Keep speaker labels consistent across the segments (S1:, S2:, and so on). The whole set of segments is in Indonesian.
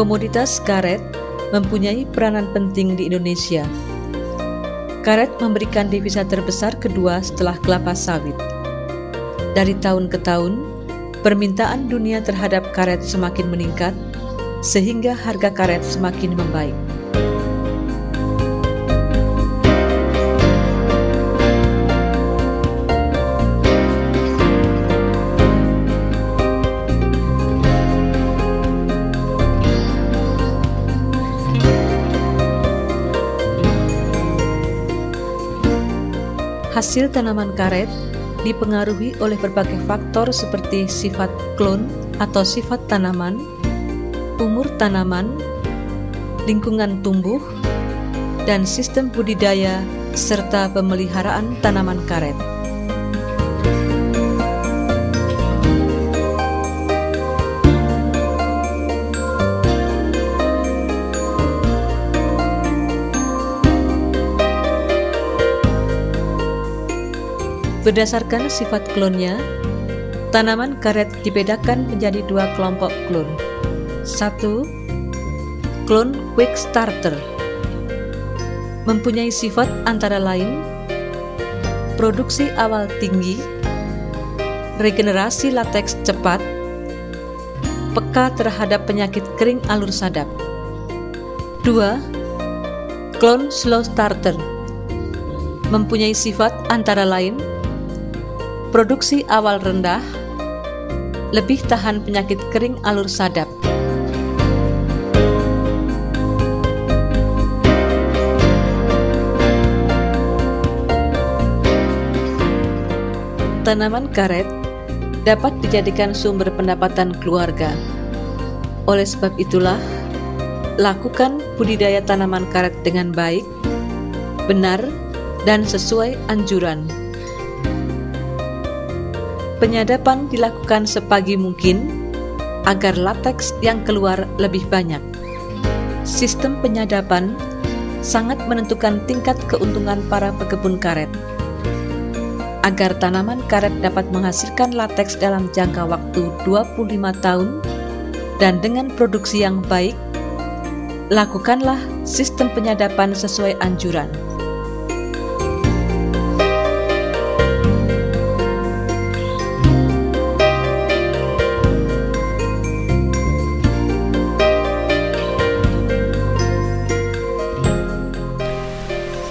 S1: Komoditas karet mempunyai peranan penting di Indonesia. Karet memberikan devisa terbesar kedua setelah kelapa sawit. Dari tahun ke tahun, permintaan dunia terhadap karet semakin meningkat, sehingga harga karet semakin membaik. Hasil tanaman karet dipengaruhi oleh berbagai faktor seperti sifat klon atau sifat tanaman, umur tanaman, lingkungan tumbuh, dan sistem budidaya serta pemeliharaan tanaman karet. Berdasarkan sifat klonnya, tanaman karet dibedakan menjadi dua kelompok klon. 1. Klon quick starter mempunyai sifat antara lain produksi awal tinggi, regenerasi lateks cepat, peka terhadap penyakit kering alur sadap. 2. Klon slow starter mempunyai sifat antara lain produksi awal rendah, lebih tahan penyakit kering alur sadap. Tanaman karet dapat dijadikan sumber pendapatan keluarga. Oleh sebab itulah, lakukan budidaya tanaman karet dengan baik, benar, dan sesuai anjuran. Penyadapan dilakukan sepagi mungkin agar lateks yang keluar lebih banyak. Sistem penyadapan sangat menentukan tingkat keuntungan para pekebun karet. Agar tanaman karet dapat menghasilkan lateks dalam jangka waktu 25 tahun dan dengan produksi yang baik, lakukanlah sistem penyadapan sesuai anjuran.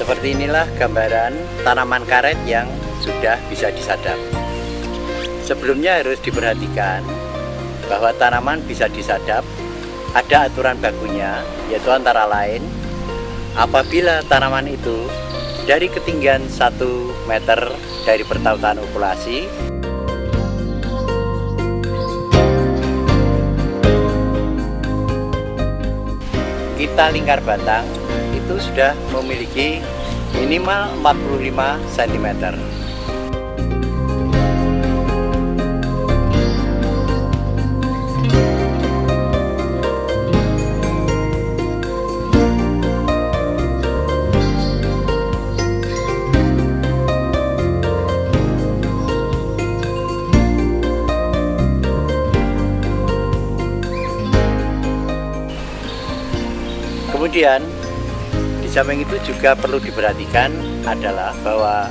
S2: Seperti inilah gambaran tanaman karet yang sudah bisa disadap. Sebelumnya harus diperhatikan bahwa tanaman bisa disadap ada aturan bakunya, yaitu antara lain apabila tanaman itu dari ketinggian 1 meter dari pertautan okulasi, kita lingkar batang itu sudah memiliki minimal 45 cm. Kemudian di samping itu juga perlu diperhatikan adalah bahwa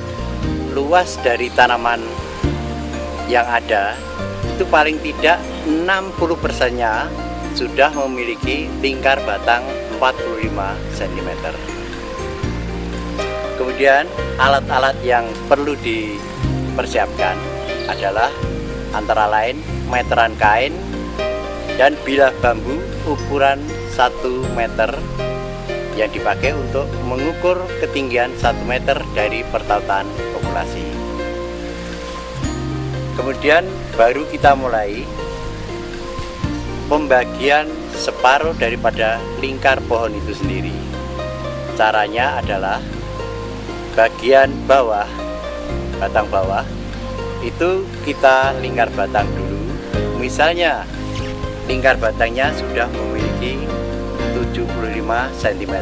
S2: luas dari tanaman yang ada itu paling tidak 60%-nya sudah memiliki lingkar batang 45 cm. Kemudian alat-alat yang perlu dipersiapkan adalah antara lain meteran kain dan bilah bambu ukuran 1 meter yang dipakai untuk mengukur ketinggian 1 meter dari pertautan populasi. Kemudian baru kita mulai pembagian separuh daripada lingkar pohon itu sendiri. Caranya adalah bagian bawah, batang bawah, itu kita lingkar batang dulu. Misalnya lingkar batangnya sudah memiliki 75 cm.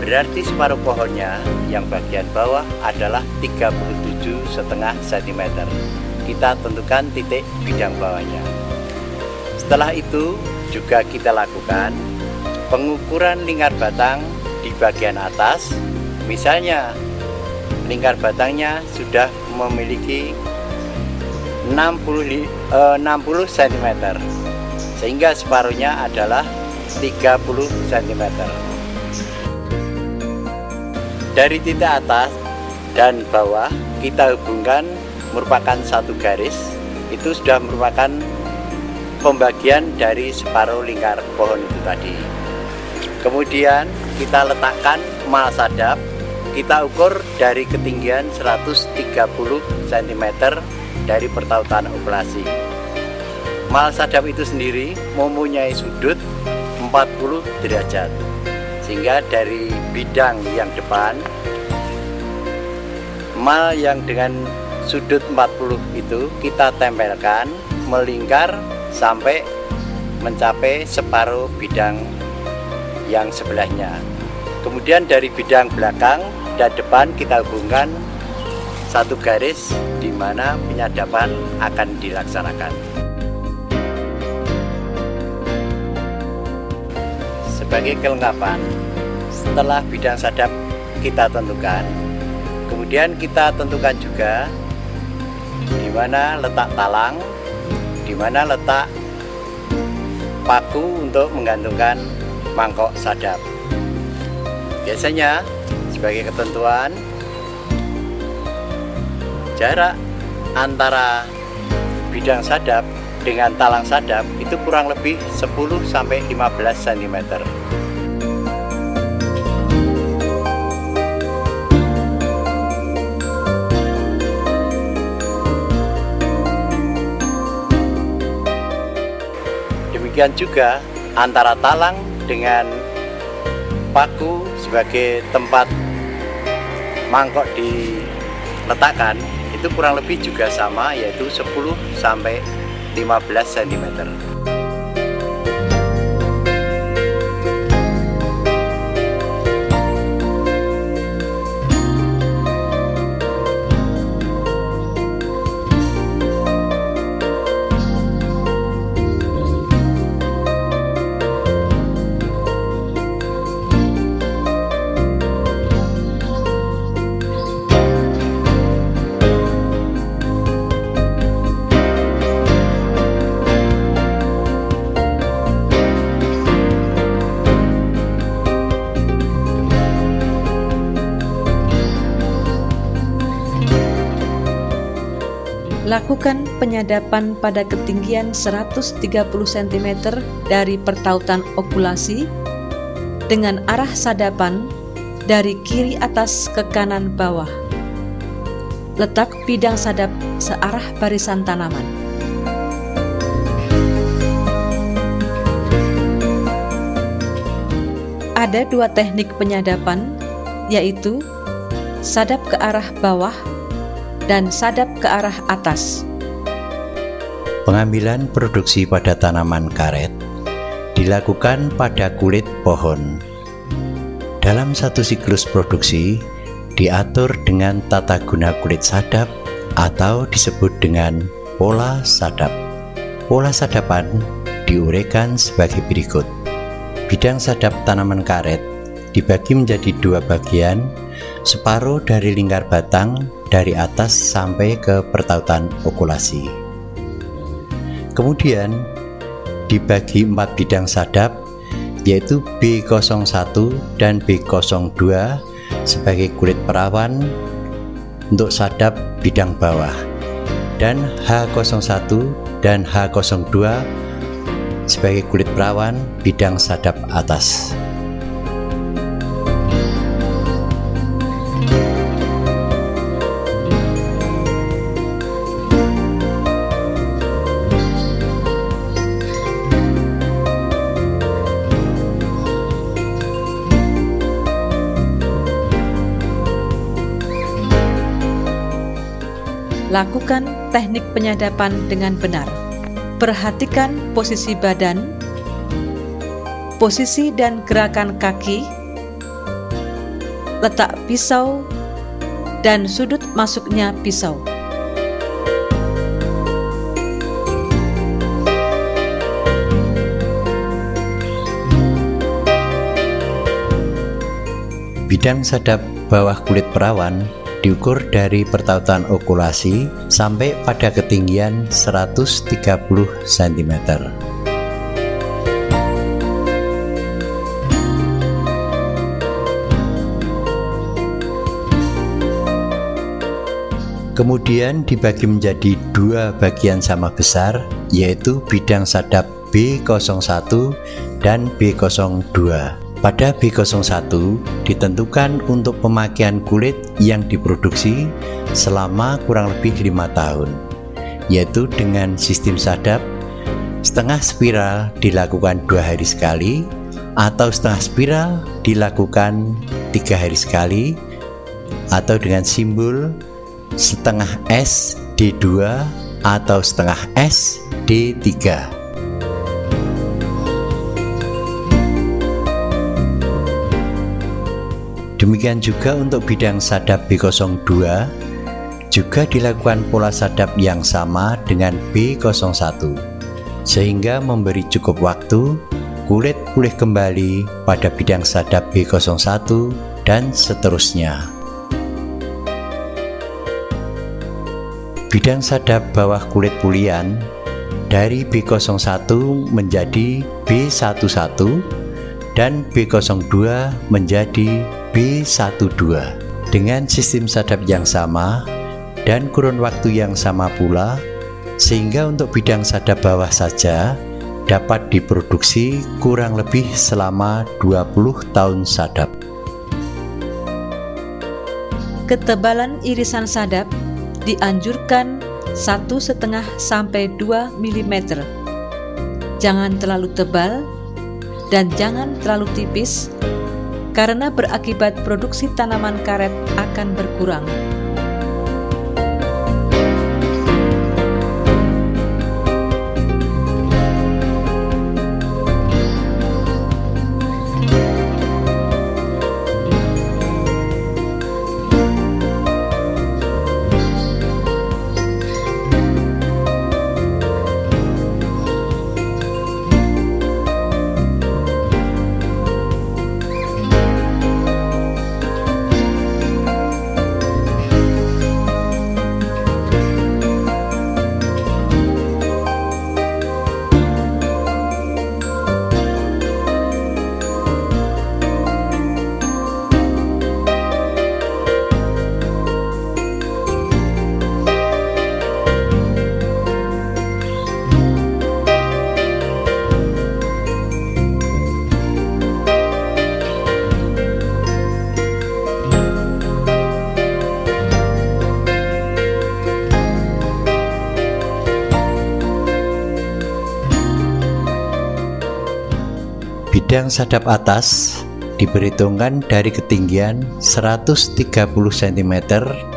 S2: Berarti separuh pohonnya yang bagian bawah adalah 37,5 cm. Kita tentukan titik bidang bawahnya. Setelah itu juga kita lakukan pengukuran lingkar batang di bagian atas. Misalnya lingkar batangnya sudah memiliki 60 cm, sehingga separuhnya adalah 30 cm. Dari titik atas dan bawah kita hubungkan merupakan satu garis. Itu sudah merupakan pembagian dari separuh lingkar pohon itu tadi. Kemudian kita letakkan mal sadap, kita ukur dari ketinggian 130 cm dari pertautan okulasi. Mal sadap itu sendiri mempunyai sudut 40 derajat, sehingga dari bidang yang depan, mal yang dengan sudut 40 itu kita tempelkan melingkar sampai mencapai separuh bidang yang sebelahnya. Kemudian dari bidang belakang dan depan kita hubungkan satu garis di mana penyadapan akan dilaksanakan. Sebagai kelengkapan, setelah bidang sadap kita tentukan, kemudian kita tentukan juga di mana letak talang, di mana letak paku untuk menggantungkan mangkok sadap. Biasanya sebagai ketentuan, jarak antara bidang sadap dengan talang sadap itu kurang lebih 10-15 cm. Demikian juga antara talang dengan paku sebagai tempat mangkok diletakkan itu kurang lebih juga sama, yaitu 10-15 cm.
S1: Lakukan penyadapan pada ketinggian 130 cm dari pertautan okulasi dengan arah sadapan dari kiri atas ke kanan bawah. Letak bidang sadap searah barisan tanaman. Ada dua teknik penyadapan, yaitu sadap ke arah bawah dan sadap ke arah atas.
S3: Pengambilan produksi pada tanaman karet dilakukan pada kulit pohon. Dalam satu siklus produksi diatur dengan tata guna kulit sadap atau disebut dengan pola sadap. Pola sadapan diuraikan sebagai berikut. Bidang sadap tanaman karet dibagi menjadi dua bagian, separuh dari lingkar batang dari atas sampai ke pertautan okulasi. Kemudian dibagi 4 bidang sadap, yaitu B01 dan B02 sebagai kulit perawan untuk sadap bidang bawah, dan H01 dan H02 sebagai kulit perawan bidang sadap atas.
S1: Lakukan teknik penyadapan dengan benar. Perhatikan posisi badan, posisi dan gerakan kaki, letak pisau, dan sudut masuknya pisau.
S3: Bidang sadap bawah kulit perawan diukur dari pertautan okulasi sampai pada ketinggian 130 cm. Kemudian dibagi menjadi dua bagian sama besar, yaitu bidang sadap B01 dan B02. Pada B01 ditentukan untuk pemakaian kulit yang diproduksi selama kurang lebih 5 tahun, yaitu dengan sistem sadap setengah spiral dilakukan 2 hari sekali, atau setengah spiral dilakukan 3 hari sekali, atau dengan simbol setengah S D2 atau setengah S D3. Demikian juga untuk bidang sadap B02 juga dilakukan pola sadap yang sama dengan B01, sehingga memberi cukup waktu kulit pulih kembali pada bidang sadap B01 dan seterusnya. Bidang sadap bawah kulit pulian dari B01 menjadi B11 dan B02 menjadi B12 dengan sistem sadap yang sama dan kurun waktu yang sama pula, sehingga untuk bidang sadap bawah saja dapat diproduksi kurang lebih selama 20 tahun sadap.
S1: Ketebalan irisan sadap dianjurkan 1,5 sampai 2 mm. Jangan terlalu tebal dan jangan terlalu tipis, karena berakibat produksi tanaman karet akan berkurang.
S3: Bidang sadap atas diperhitungkan dari ketinggian 130 cm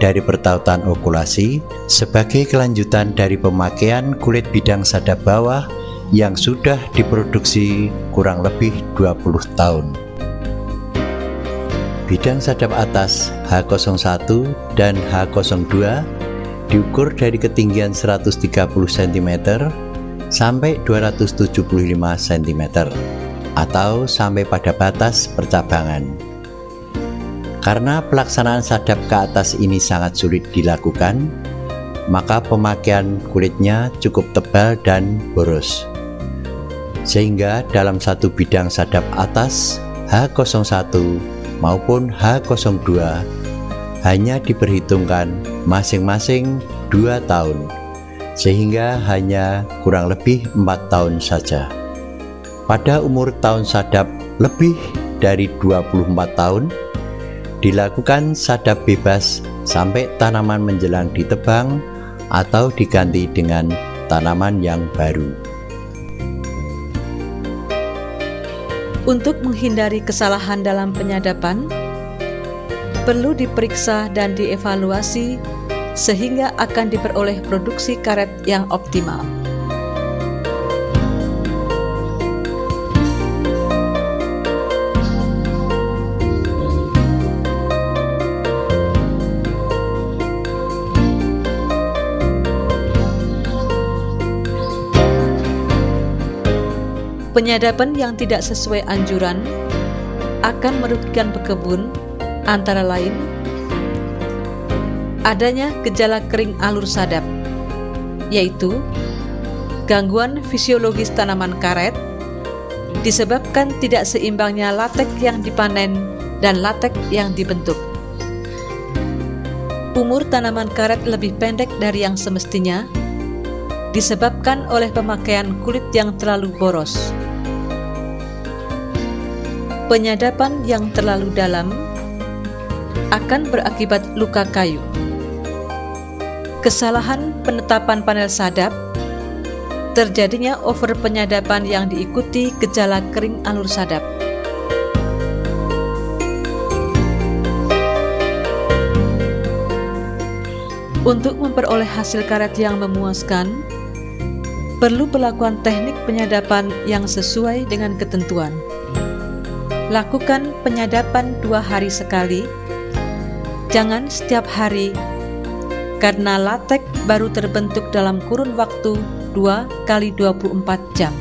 S3: dari pertautan okulasi sebagai kelanjutan dari pemakaian kulit bidang sadap bawah yang sudah diproduksi kurang lebih 20 tahun. Bidang sadap atas H01 dan H02 diukur dari ketinggian 130 cm sampai 275 cm atau sampai pada batas percabangan. Karena pelaksanaan sadap ke atas ini sangat sulit dilakukan, maka pemakaian kulitnya cukup tebal dan boros, sehingga dalam satu bidang sadap atas H01 maupun H02 hanya diperhitungkan masing-masing 2 tahun, sehingga hanya kurang lebih 4 tahun saja. Pada umur tahun sadap lebih dari 24 tahun, dilakukan sadap bebas sampai tanaman menjelang ditebang atau diganti dengan tanaman yang baru.
S1: Untuk menghindari kesalahan dalam penyadapan, perlu diperiksa dan dievaluasi sehingga akan diperoleh produksi karet yang optimal. Penyadapan yang tidak sesuai anjuran akan merugikan pekebun antara lain adanya gejala kering alur sadap, yaitu gangguan fisiologis tanaman karet disebabkan tidak seimbangnya latek yang dipanen dan latek yang dibentuk. Umur tanaman karet lebih pendek dari yang semestinya disebabkan oleh pemakaian kulit yang terlalu boros. Penyadapan yang terlalu dalam akan berakibat luka kayu. Kesalahan penetapan panel sadap, terjadinya over penyadapan yang diikuti gejala kering alur sadap. Untuk memperoleh hasil karet yang memuaskan, perlu pelakuan teknik penyadapan yang sesuai dengan ketentuan. Lakukan penyadapan 2 hari sekali, jangan setiap hari, karena latek baru terbentuk dalam kurun waktu 2 x 24 jam.